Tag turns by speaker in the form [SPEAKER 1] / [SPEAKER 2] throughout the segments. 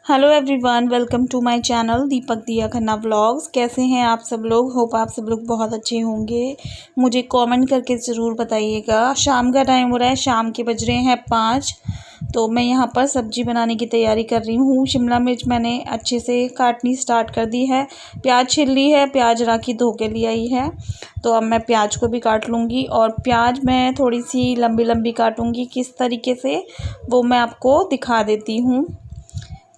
[SPEAKER 1] Hello everyone, welcome to my channel Deepak Diya Khanna vlogs. कैसे हैं आप सब लोग? होप आप सब लोग बहुत अच्छे होंगे। मुझे कमेंट करके ज़रूर बताइएगा। शाम का टाइम हो रहा है, शाम के बज रहे हैं 5। तो मैं यहाँ पर सब्ज़ी बनाने की तैयारी कर रही हूँ। शिमला मिर्च मैंने अच्छे से काटनी स्टार्ट कर दी है। प्याज छिल ली है, प्याज राखी धो के ले आई है। तो अब मैं प्याज को भी काट लूँगी और प्याज मैं थोड़ी सी लंबी लंबी काटूँगी। किस तरीके से वो मैं आपको दिखा देती हूँ।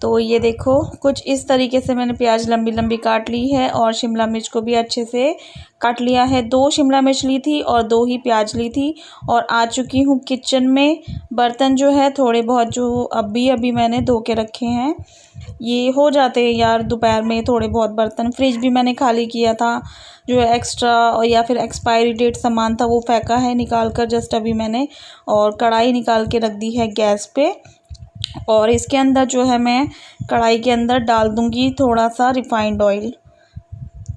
[SPEAKER 1] तो ये देखो, कुछ इस तरीके से मैंने प्याज लंबी लंबी काट ली है और शिमला मिर्च को भी अच्छे से काट लिया है। 2 शिमला मिर्च ली थी और 2 ही प्याज ली थी। और आ चुकी हूँ किचन में। बर्तन जो है थोड़े बहुत जो अभी मैंने धो के रखे हैं। ये हो जाते हैं यार दोपहर में थोड़े बहुत बर्तन। फ्रिज भी मैंने खाली किया था, जो एक्स्ट्रा और या फिर एक्सपायरी डेट सामान था वो फेंका है निकाल कर जस्ट अभी मैंने। और कढ़ाई निकाल के रख दी है गैस पे। और इसके अंदर जो है मैं कढ़ाई के अंदर डाल दूंगी थोड़ा सा रिफाइंड ऑयल।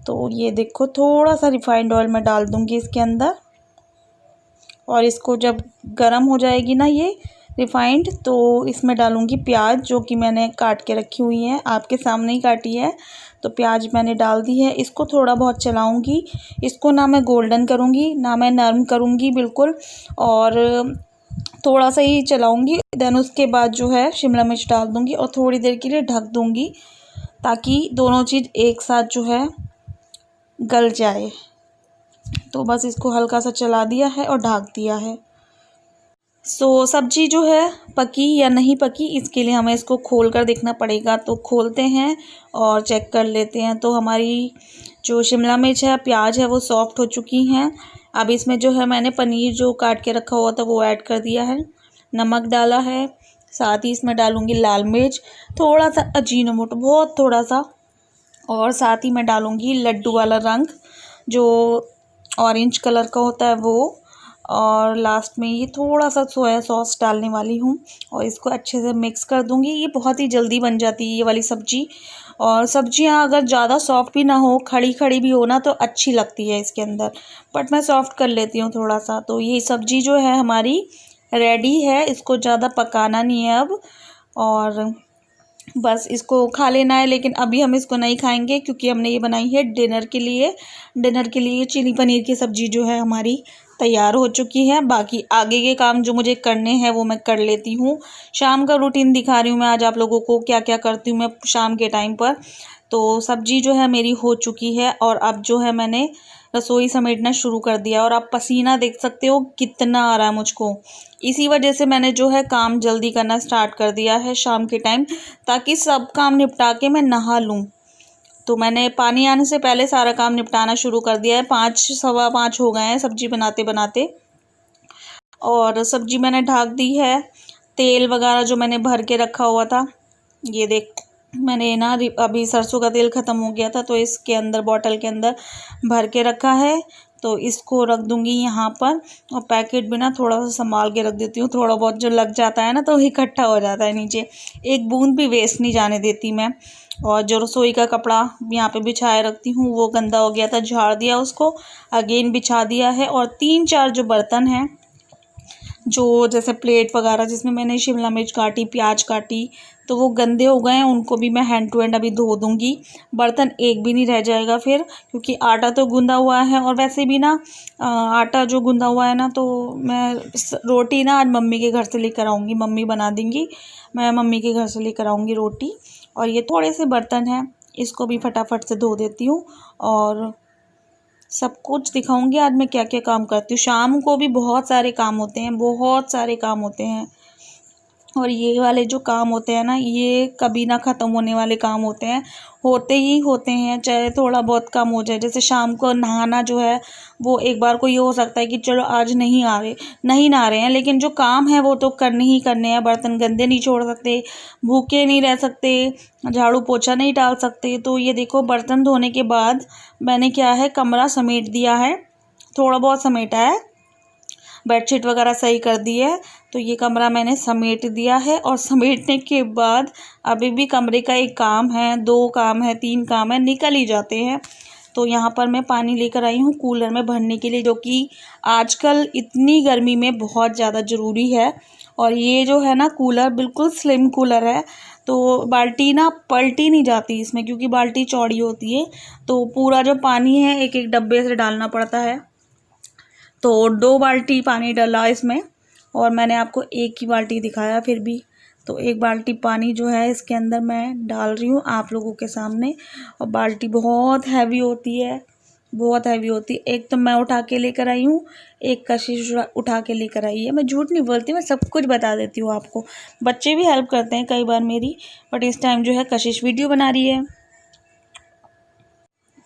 [SPEAKER 1] तो ये देखो, थोड़ा सा रिफाइंड ऑयल मैं डाल दूंगी इसके अंदर। और इसको जब गरम हो जाएगी ना ये रिफाइंड, तो इसमें डालूंगी प्याज जो कि मैंने काट के रखी हुई है, आपके सामने ही काटी है। तो प्याज मैंने डाल दी है। इसको थोड़ा बहुत चलाऊंगी। इसको ना मैं गोल्डन करूंगी ना मैं नरम करूंगी बिल्कुल, और थोड़ा सा ही चलाऊंगी। देन उसके बाद जो है शिमला मिर्च डाल दूंगी और थोड़ी देर के लिए ढक दूंगी, ताकि दोनों चीज़ एक साथ जो है गल जाए। तो बस इसको हल्का सा चला दिया है और ढक दिया है। सब्जी जो है पकी या नहीं पकी, इसके लिए हमें इसको खोल कर देखना पड़ेगा। तो खोलते हैं और चेक कर लेते हैं। तो हमारी जो शिमला मिर्च है, प्याज है, वो सॉफ्ट हो चुकी हैं। अब इसमें जो है मैंने पनीर जो काट के रखा हुआ था वो ऐड कर दिया है। नमक डाला है, साथ ही इसमें डालूंगी लाल मिर्च, थोड़ा सा अजीनोमोटो, बहुत थोड़ा सा। और साथ ही मैं डालूंगी लड्डू वाला रंग, जो ऑरेंज कलर का होता है वो। और लास्ट में ये थोड़ा सा सोया सॉस डालने वाली हूँ और इसको अच्छे से मिक्स कर दूंगी। ये बहुत ही जल्दी बन जाती है ये वाली सब्ज़ी। और सब्जियाँ अगर ज़्यादा सॉफ्ट भी ना हो, खड़ी खड़ी भी हो ना, तो अच्छी लगती है इसके अंदर। बट मैं सॉफ्ट कर लेती हूँ थोड़ा सा। तो ये सब्ज़ी जो है हमारी रेडी है। इसको ज़्यादा पकाना नहीं है अब, और बस इसको खा लेना है। लेकिन अभी हम इसको नहीं खाएंगे क्योंकि हमने ये बनाई है डिनर के लिए। डिनर के लिए चिली पनीर की सब्ज़ी जो है हमारी तैयार हो चुकी है। बाकी आगे के काम जो मुझे करने हैं वो मैं कर लेती हूँ। शाम का रूटीन दिखा रही हूँ मैं आज आप लोगों को, क्या क्या करती हूँ मैं शाम के टाइम पर। तो सब्ज़ी जो है मेरी हो चुकी है और अब जो है मैंने रसोई समेटना शुरू कर दिया। और आप पसीना देख सकते हो कितना आ रहा है मुझको। इसी वजह से मैंने जो है काम जल्दी करना स्टार्ट कर दिया है शाम के टाइम, ताकि सब काम निपटा के मैं नहा लूँ। तो मैंने पानी आने से पहले सारा काम निपटाना शुरू कर दिया है। 5 सवा 5 हो गए हैं सब्ज़ी बनाते बनाते। और सब्ज़ी मैंने ढक दी है। तेल वगैरह जो मैंने भर के रखा हुआ था, ये देख, मैंने ना अभी सरसों का तेल ख़त्म हो गया था तो इसके अंदर बॉटल के अंदर भर के रखा है। तो इसको रख दूंगी यहाँ पर। और पैकेट भी ना थोड़ा सा संभाल के रख देती हूँ। थोड़ा बहुत जो लग जाता है ना तो इकट्ठा हो जाता है नीचे, एक बूंद भी वेस्ट नहीं जाने देती मैं। और जो रसोई का कपड़ा यहाँ पे बिछाए रखती हूँ वो गंदा हो गया था, झाड़ दिया उसको, अगेन बिछा दिया है। और 3-4 जो बर्तन हैं, जो जैसे प्लेट वगैरह जिसमें मैंने शिमला मिर्च काटी, प्याज काटी, तो वो गंदे हो गए हैं। उनको भी मैं हैंड टू हैंड अभी धो दूंगी। बर्तन एक भी नहीं रह जाएगा फिर, क्योंकि आटा तो गूंदा हुआ है। और वैसे भी ना आटा जो गूंदा हुआ है ना, तो मैं रोटी ना आज मम्मी के घर से लेकर आऊँगी। मम्मी बना देंगी, मैं मम्मी के घर से लेकर आऊँगी रोटी। और ये थोड़े से बर्तन हैं, इसको भी फटाफट से धो देती हूँ। और सब कुछ दिखाऊंगी आज मैं क्या क्या काम करती हूँ। शाम को भी बहुत सारे काम होते हैं, बहुत सारे काम होते हैं। और ये वाले जो काम होते हैं ना, ये कभी ना ख़त्म होने वाले काम होते हैं, होते ही होते हैं। चाहे थोड़ा बहुत काम हो जाए, जैसे शाम को नहाना जो है, वो एक बार को ये हो सकता है कि चलो आज नहीं नहा रहे हैं, लेकिन जो काम है वो तो करने ही करने हैं। बर्तन गंदे नहीं छोड़ सकते, भूखे नहीं रह सकते, झाड़ू पोछा नहीं डाल सकते। तो ये देखो, बर्तन धोने के बाद मैंने क्या है, कमरा समेट दिया है, थोड़ा बहुत समेटा है, बेडशीट वगैरह सही कर दी है। तो ये कमरा मैंने समेट दिया है। और समेटने के बाद अभी भी कमरे का एक काम है, 2 काम है, 3 काम है, निकल ही जाते हैं। तो यहाँ पर मैं पानी लेकर आई हूँ कूलर में भरने के लिए, जो कि आजकल इतनी गर्मी में बहुत ज़्यादा ज़रूरी है। और ये जो है ना कूलर बिल्कुल स्लिम कूलर है, तो बाल्टी ना पलटी नहीं जाती इसमें, क्योंकि बाल्टी चौड़ी होती है। तो पूरा जो पानी है एक एक डब्बे से डालना पड़ता है। तो 2 बाल्टी पानी डाला इसमें, और मैंने आपको एक ही बाल्टी दिखाया फिर भी। तो 1 बाल्टी पानी जो है इसके अंदर मैं डाल रही हूँ आप लोगों के सामने। और बाल्टी बहुत हैवी होती है, बहुत हैवी होती है। एक तो मैं उठा के लेकर आई हूँ, एक कशिश उठा के लेकर आई है। मैं झूठ नहीं बोलती, मैं सब कुछ बता देती हूँ आपको। बच्चे भी हेल्प करते हैं कई बार मेरी, बट इस टाइम जो है कशिश वीडियो बना रही है।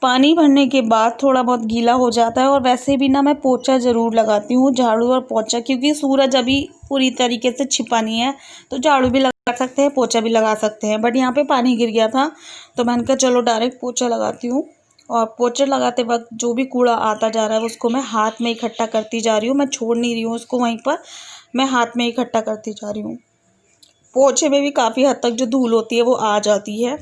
[SPEAKER 1] पानी भरने के बाद थोड़ा बहुत गीला हो जाता है, और वैसे भी ना मैं पोछा ज़रूर लगाती हूँ, झाड़ू और पोछा, क्योंकि सूरज अभी पूरी तरीके से छिपा नहीं है। तो झाड़ू भी लगा सकते हैं, पोछा भी लगा सकते हैं, बट यहाँ पे पानी गिर गया था तो मैंने कहा चलो डायरेक्ट पोछा लगाती हूँ। और पोछा लगाते वक्त जो भी कूड़ा आता जा रहा है उसको मैं हाथ में इकट्ठा करती जा रही हूँ, मैं छोड़ नहीं रही हूँ उसको वहीं पर, मैं हाथ में इकट्ठा करती जा रही हूँ। पोछे में भी काफ़ी हद तक जो धूल होती है वो आ जाती है।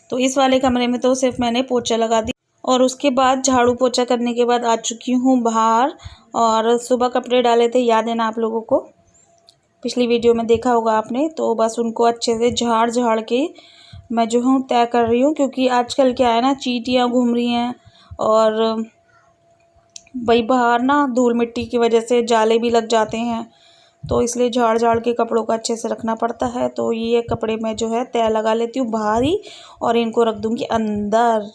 [SPEAKER 1] तो इस वाले कमरे में तो सिर्फ मैंने पोछा लगा दी, और उसके बाद झाड़ू पोछा करने के बाद आ चुकी हूँ बाहर। और सुबह कपड़े डाले थे, याद है ना आप लोगों को, पिछली वीडियो में देखा होगा आपने। तो बस उनको अच्छे से झाड़ झाड़ के मैं जो हूँ तय कर रही हूँ, क्योंकि आजकल क्या है ना, चींटियाँ घूम रही हैं, और भाई बाहर ना धूल मिट्टी की वजह से जाले भी लग जाते हैं। तो इसलिए झाड़ झाड़ के कपड़ों को अच्छे से रखना पड़ता है। तो ये कपड़े मैं जो है तय लगा लेती हूँ बाहर ही, और इनको रख दूँगी अंदर।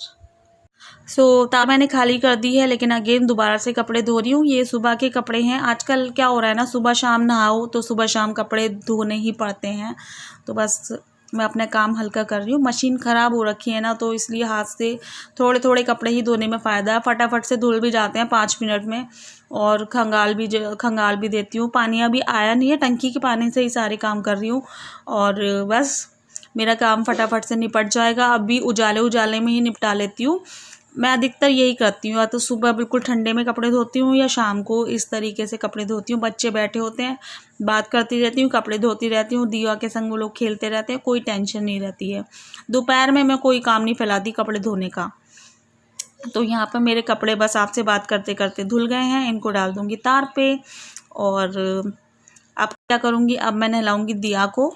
[SPEAKER 1] तार मैंने खाली कर दी है, लेकिन अगेन दोबारा से कपड़े धो रही हूँ। ये सुबह के कपड़े हैं। आजकल क्या हो रहा है ना, सुबह शाम नहाओ तो सुबह शाम कपड़े धोने ही पड़ते हैं। तो बस मैं अपना काम हल्का कर रही हूँ। मशीन ख़राब हो रखी है ना, तो इसलिए हाथ से थोड़े थोड़े कपड़े ही धोने में फ़ायदा है। फटाफट से धुल भी जाते हैं 5 मिनट में, और खंगाल भी देती हूँ। पानी अभी आया नहीं है, टंकी के पानी से ही सारे काम कर रही हूँ, और बस मेरा काम फटाफट से निपट जाएगा। अभी उजाले उजाले में ही निपटा लेती हूँ। मैं अधिकतर यही करती हूँ, या तो सुबह बिल्कुल ठंडे में कपड़े धोती हूँ, या शाम को इस तरीके से कपड़े धोती हूँ। बच्चे बैठे होते हैं, बात करती रहती हूँ, कपड़े धोती रहती हूँ, दिया के संग वो लोग खेलते रहते हैं, कोई टेंशन नहीं रहती है। दोपहर में मैं कोई काम नहीं फैलाती कपड़े धोने का। तो यहाँ पर मेरे कपड़े बस आपसे बात करते करते धुल गए हैं, इनको डाल दूँगी तार पे। और अब क्या करूँगी, अब मैं नहलाऊँगी दिया को।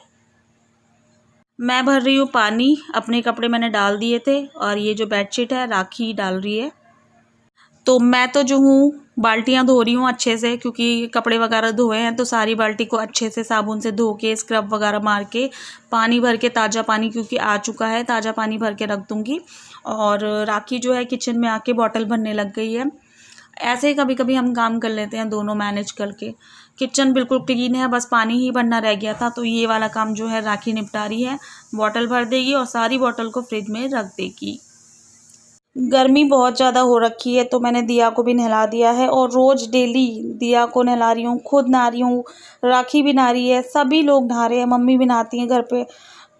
[SPEAKER 1] मैं भर रही हूँ पानी, अपने कपड़े मैंने डाल दिए थे, और ये जो बेडशीट है राखी डाल रही है। तो मैं तो जो हूँ बाल्टियाँ धो रही हूँ अच्छे से, क्योंकि कपड़े वगैरह धोए हैं तो सारी बाल्टी को अच्छे से साबुन से धो के स्क्रब वगैरह मार के पानी भर के, ताज़ा पानी क्योंकि आ चुका है, ताज़ा पानी भर के रख दूँगी। और राखी जो है किचन में आके बॉटल भरने लग गई है। ऐसे ही कभी कभी हम काम कर लेते हैं दोनों मैनेज करके। किचन बिल्कुल क्लीन है, बस पानी ही भरना रह गया था, तो ये वाला काम जो है राखी निपटा रही है। बॉटल भर देगी और सारी बॉटल को फ्रिज में रख देगी। गर्मी बहुत ज़्यादा हो रखी है, तो मैंने दिया को भी नहला दिया है, और रोज़ डेली दिया को नहला रही हूँ, खुद नहा रही हूँ, राखी भी नहा रही है, सभी लोग नहा रहे हैं, मम्मी भी नहाती हैं घर पे।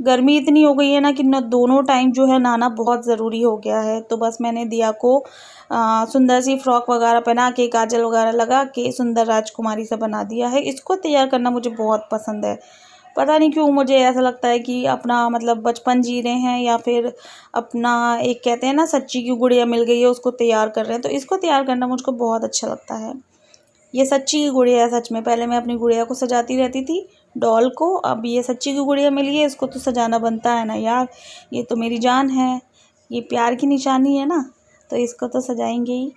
[SPEAKER 1] गर्मी इतनी हो गई है ना कि न दोनों टाइम जो है नहाना बहुत ज़रूरी हो गया है। तो बस मैंने दिया को सुंदर सी फ्रॉक वगैरह पहना के, काजल वगैरह लगा के सुंदर राजकुमारी सा बना दिया है। इसको तैयार करना मुझे बहुत पसंद है। पता नहीं क्यों मुझे ऐसा लगता है कि अपना मतलब बचपन जी रहे हैं, या फिर अपना एक कहते हैं ना सच्ची की गुड़िया मिल गई है उसको तैयार कर रहे हैं। तो इसको तैयार करना मुझको बहुत अच्छा लगता है। ये सच्ची की गुड़िया है सच में। पहले मैं अपनी गुड़िया को सजाती रहती थी, डॉल को, अब ये सच्ची की गुड़िया मिली है, इसको तो सजाना बनता है ना यार। ये तो मेरी जान है, ये प्यार की निशानी है ना, तो इसको तो सजाएंगे ही।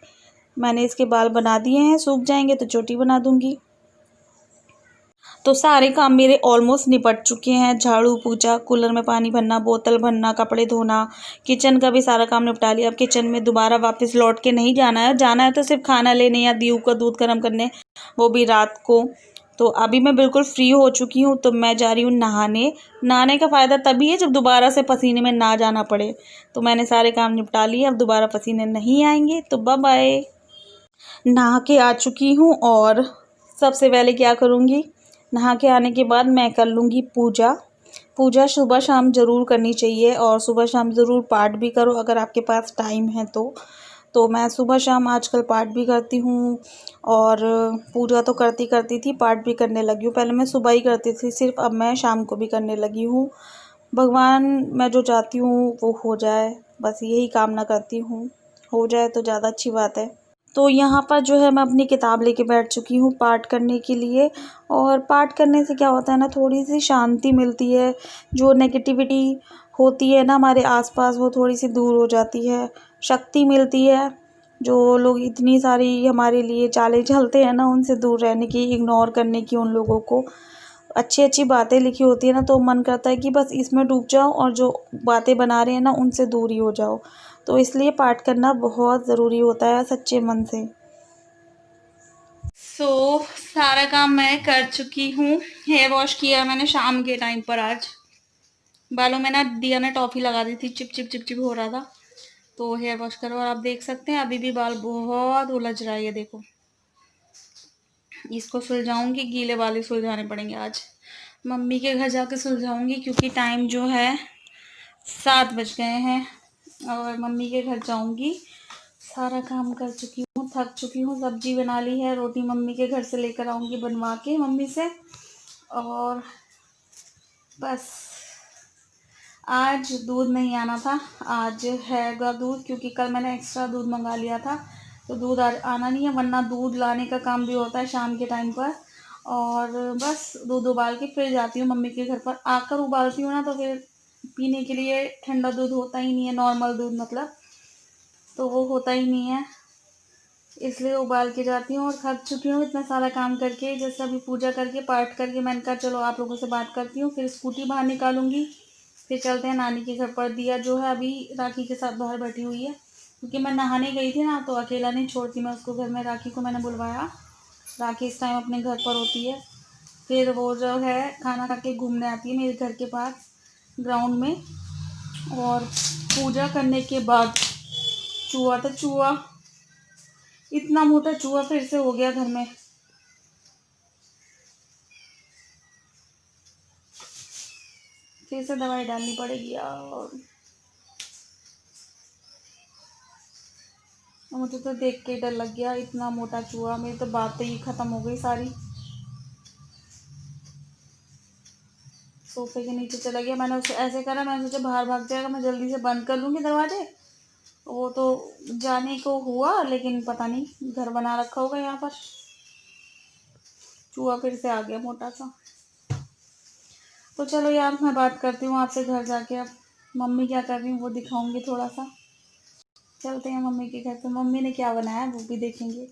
[SPEAKER 1] मैंने इसके बाल बना दिए हैं, सूख जाएंगे तो चोटी बना दूंगी। तो सारे काम मेरे ऑलमोस्ट निपट चुके हैं। झाड़ू पोछा, कूलर में पानी भरना, बोतल भरना, कपड़े धोना, किचन का भी सारा काम निपटा लिया। अब किचन में दोबारा वापस लौट के नहीं जाना है, जाना है तो सिर्फ खाना लेने या दीव का दूध गर्म करने, वो भी रात को। तो अभी मैं बिल्कुल फ्री हो चुकी हूँ, तो मैं जा रही हूँ नहाने। नहाने का फ़ायदा तभी है जब दोबारा से पसीने में ना जाना पड़े। तो मैंने सारे काम निपटा लिए, अब दोबारा पसीने नहीं आएंगे। तो बाय बाय। नहा के आ चुकी हूँ, और सबसे पहले क्या करूँगी, नहा के आने के बाद मैं कर लूँगी पूजा। पूजा सुबह शाम ज़रूर करनी चाहिए, और सुबह शाम ज़रूर पाठ भी करो अगर आपके पास टाइम है तो मैं सुबह शाम आजकल पाठ भी करती हूँ, और पूजा तो करती करती थी, पाठ भी करने लगी हूँ। पहले मैं सुबह ही करती थी सिर्फ, अब मैं शाम को भी करने लगी हूँ। भगवान मैं जो चाहती हूँ वो हो जाए, बस यही कामना करती हूँ, हो जाए तो ज़्यादा अच्छी बात है। तो यहाँ पर जो है मैं अपनी किताब लेके बैठ चुकी हूँ पाठ करने के लिए। और पाठ करने से क्या होता है ना, थोड़ी सी शांति मिलती है। जो नेगेटिविटी होती है ना हमारे आसपास, वो थोड़ी सी दूर हो जाती है, शक्ति मिलती है। जो लोग इतनी सारी हमारे लिए चालें चलते हैं ना, उनसे दूर रहने की, इग्नोर करने की उन लोगों को। अच्छी अच्छी बातें लिखी होती है ना, तो मन करता है कि बस इसमें डूब जाओ और जो बातें बना रहे हैं ना उनसे दूर ही हो जाओ। तो इसलिए पाठ करना बहुत ज़रूरी होता है सच्चे मन से। सारा काम मैं कर चुकी हूँ। हेयर वॉश किया मैंने शाम के टाइम पर। आज बालों में ना दिया ने टॉफ़ी लगा दी थी, चिप चिप चिप चिप हो रहा था, तो हेयर वॉश करो। और आप देख सकते हैं अभी भी बाल बहुत उलझ रहा है, ये देखो। इसको सुलझाऊंगी, गीले बाल ही सुलझाने पड़ेंगे आज। मम्मी के घर जाके सुलझाऊंगी क्योंकि टाइम जो है 7 बज गए हैं और मम्मी के घर जाऊंगी। सारा काम कर चुकी हूँ, थक चुकी हूँ। सब्जी बना ली है, रोटी मम्मी के घर से लेकर आऊँगी बनवा के मम्मी से। और बस आज दूध नहीं आना था, आज हैगा दूध, क्योंकि कल मैंने एक्स्ट्रा दूध मंगा लिया था। तो दूध आना नहीं है, वरना दूध लाने का काम भी होता है शाम के टाइम पर। और बस दूध उबाल के फिर जाती हूँ मम्मी के घर पर। आकर उबालती हूँ ना, तो फिर पीने के लिए ठंडा दूध होता ही नहीं है, नॉर्मल दूध मतलब, तो वो होता ही नहीं है, इसलिए उबाल के जाती हूँ। और थक चुकी हूँ इतना सारा काम करके। जैसे अभी पूजा करके पाठ करके मैंने कहा चलो आप लोगों से बात करती हूँ, फिर स्कूटी बाहर निकालूंगी, फिर चलते हैं नानी के घर पर। दिया जो है अभी राखी के साथ बाहर बैठी हुई है, क्योंकि मैं नहाने गई थी ना, तो अकेला नहीं छोड़ती मैं उसको घर में। राखी को मैंने बुलवाया, राखी इस टाइम अपने घर पर होती है। फिर वो जो है खाना खा के घूमने आती है मेरे घर के पास ग्राउंड में। और पूजा करने के बाद चूहा, तो चूहा इतना मोटा चूहा फिर से हो गया घर में। फिर से दवाई डालनी पड़ेगी यार। मुझे तो देख के डर लग गया, इतना मोटा चूहा। मेरी तो बातें ही खत्म हो गई सारी। सोफे के नीचे चला गया। मैंने उसे ऐसे करा, मैंने सोचा बाहर भाग जाएगा, मैं जल्दी से बंद कर लूँगी दरवाजे। वो तो जाने को हुआ, लेकिन पता नहीं घर बना रखा होगा यहाँ पर। चूहा फिर से आ गया मोटा सा। तो चलो यार, मैं बात करती हूँ आपसे घर जाके। अब मम्मी क्या कर रही हूँ वो दिखाऊंगी थोड़ा सा। चलते हैं मम्मी के घर पे, मम्मी ने क्या बनाया है वो भी देखेंगे।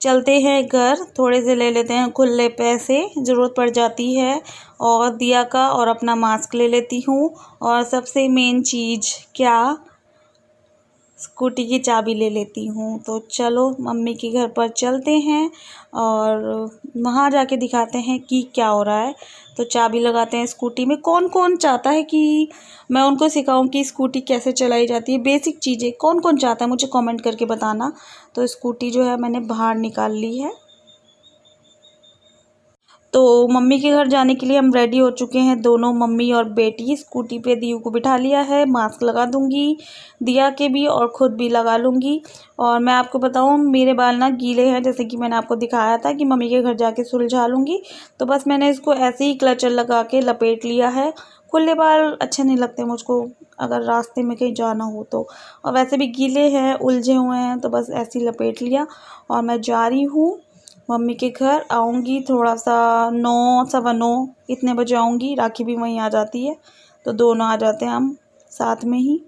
[SPEAKER 1] चलते हैं घर, थोड़े से ले लेते हैं खुले पैसे, ज़रूरत पड़ जाती है। और दिया का और अपना मास्क ले लेती हूँ। और सबसे मेन चीज़ क्या, स्कूटी की चाबी ले लेती हूँ। तो चलो मम्मी के घर पर चलते हैं और वहाँ जाके दिखाते हैं कि क्या हो रहा है। तो चाबी लगाते हैं स्कूटी में। कौन कौन चाहता है कि मैं उनको सिखाऊं कि स्कूटी कैसे चलाई जाती है, बेसिक चीज़ें कौन कौन चाहता है मुझे कमेंट करके बताना। तो स्कूटी जो है मैंने बाहर निकाल ली है। तो मम्मी के घर जाने के लिए हम रेडी हो चुके हैं, दोनों मम्मी और बेटी। स्कूटी पे दिया को बिठा लिया है, मास्क लगा दूंगी, दिया के भी और ख़ुद भी लगा लूँगी। और मैं आपको बताऊँ, मेरे बाल ना गीले हैं, जैसे कि मैंने आपको दिखाया था कि मम्मी के घर जाके सुलझा लूँगी। तो बस मैंने इसको ऐसे ही क्लचर लगा के लपेट लिया है। खुले बाल अच्छे नहीं लगते मुझको अगर रास्ते में कहीं जाना हो तो। और वैसे भी गीले हैं, उलझे हुए हैं, तो बस ऐसे ही लपेट लिया। और मैं जा रही हूँ मम्मी के घर। आऊँगी थोड़ा सा 9 सवा 9 इतने बजे आऊँगी। राखी भी वहीं आ जाती है, तो दोनों आ जाते हैं हम साथ में ही।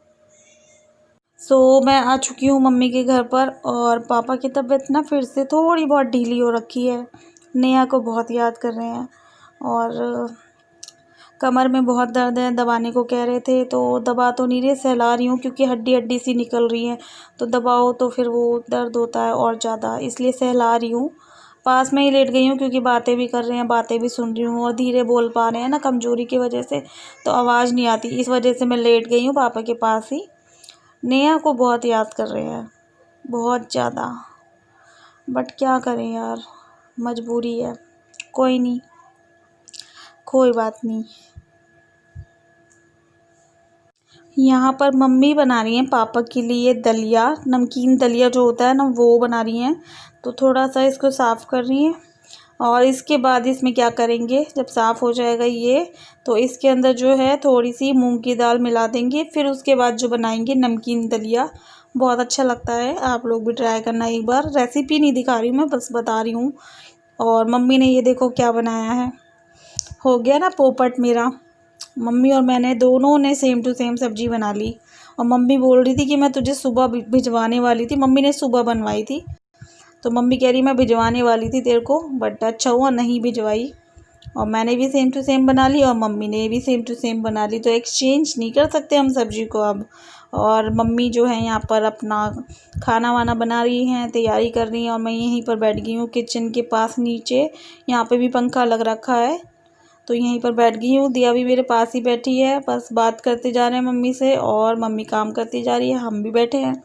[SPEAKER 1] मैं आ चुकी हूँ मम्मी के घर पर। और पापा की तबीयत ना फिर से थोड़ी बहुत ढीली हो रखी है, नेहा को बहुत याद कर रहे हैं। और कमर में बहुत दर्द है, दबाने को कह रहे थे, तो दबा तो नहीं रहे, सहला रही हूँ, क्योंकि हड्डी हड्डी सी निकल रही है, तो दबाओ तो फिर वो दर्द होता है और ज़्यादा, इसलिए सहला रही हूँ। पास में ही लेट गई हूँ, क्योंकि बातें भी कर रहे हैं, बातें भी सुन रही हूँ। और धीरे बोल पा रहे हैं ना कमज़ोरी की वजह से, तो आवाज़ नहीं आती, इस वजह से मैं लेट गई हूँ पापा के पास ही। नेहा को बहुत याद कर रहे हैं, बहुत ज़्यादा, बट क्या करें यार, मजबूरी है। कोई नहीं, कोई बात नहीं। यहाँ पर मम्मी बना रही हैं पापा के लिए दलिया, नमकीन दलिया जो होता है ना, वो बना रही हैं। तो थोड़ा सा इसको साफ़ कर रही हैं। और इसके बाद इसमें क्या करेंगे, जब साफ़ हो जाएगा ये, तो इसके अंदर जो है थोड़ी सी मूंग की दाल मिला देंगे। फिर उसके बाद जो बनाएंगे नमकीन दलिया, बहुत अच्छा लगता है, आप लोग भी ट्राई करना एक बार। रेसिपी नहीं दिखा रही हूँ मैं, बस बता रही हूँ। और मम्मी ने ये देखो क्या बनाया है, हो गया ना पोपट मेरा। मम्मी और मैंने दोनों ने सेम टू सेम सब्जी बना ली। और मम्मी बोल रही थी कि मैं तुझे सुबह भिजवाने वाली थी, मम्मी ने सुबह बनवाई थी, तो मम्मी कह रही मैं भिजवाने वाली थी तेरे को, बट अच्छा हुआ नहीं भिजवाई। और मैंने भी सेम टू सेम बना ली और मम्मी ने भी सेम टू सेम बना ली, तो एक्सचेंज नहीं कर सकते हम सब्जी को अब। और मम्मी जो है यहाँ पर अपना खाना वाना बना रही हैं, तैयारी कर रही हैं, और मैं यहीं पर बैठ गई हूँ किचन के पास नीचे। यहाँ पे भी पंखा लग रखा है, तो यहीं पर बैठ गई हूँ। दिया भी मेरे पास ही बैठी है, बस बात करते जा रहे हैं मम्मी से, और मम्मी काम करती जा रही है, हम भी बैठे हैं।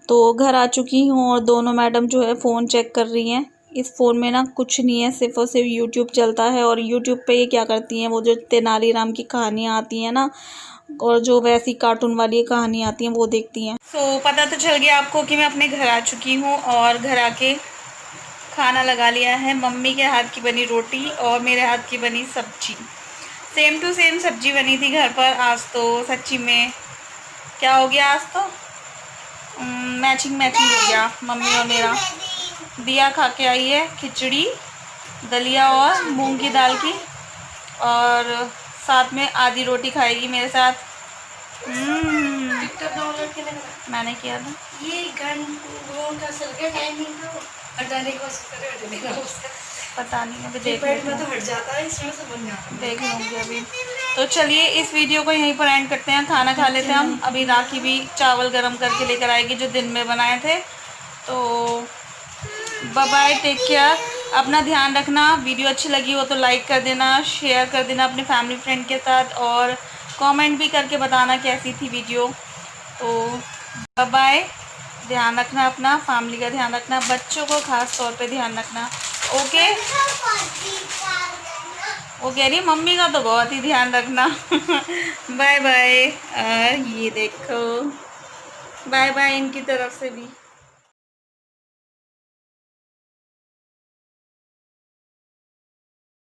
[SPEAKER 1] तो घर आ चुकी हूँ और दोनों मैडम जो है फ़ोन चेक कर रही हैं। इस फ़ोन में ना कुछ नहीं है, सिर्फ़ और सिर्फ यूट्यूब चलता है। और यूट्यूब पे ये क्या करती हैं, वो जो तेनालीराम की कहानियाँ आती हैं ना, और जो वैसी कार्टून वाली कहानी आती हैं वो देखती हैं। सो पता तो चल गया आपको कि मैं अपने घर आ चुकी हूँ, और घर आके खाना लगा लिया है। मम्मी के हाथ की बनी रोटी और मेरे हाथ की बनी सब्जी, सेम टू सेम सब्जी बनी थी घर पर आज। तो सच्ची में क्या हो गया, आज तो मैचिंग मैचिंग हो गया। मम्मी और मेरा दिया खा के आई है खिचड़ी, दलिया और मूंग की दाल की, और साथ में आधी रोटी खाएगी मेरे साथ। मैंने किया था ये पता नहीं, अभी देख लूँगी अभी। तो चलिए इस वीडियो को यहीं पर एंड करते हैं, खाना खा लेते हैं हम। अभी राखी भी चावल गरम करके लेकर आएगी जो दिन में बनाए थे। तो बाय बाय, टेक केयर, अपना ध्यान रखना। वीडियो अच्छी लगी हो तो लाइक कर देना, शेयर कर देना अपने फैमिली फ्रेंड के साथ, और कमेंट भी करके बताना कैसी थी वीडियो। तो बाय बाय, ध्यान रखना अपना, फैमिली का ध्यान रखना, बच्चों को खास तौर पे ध्यान रखना। ओके, वो कह रही मम्मी का तो बहुत ही ध्यान रखना। Bye bye. ये देखो, बाय बाय इनकी तरफ से भी।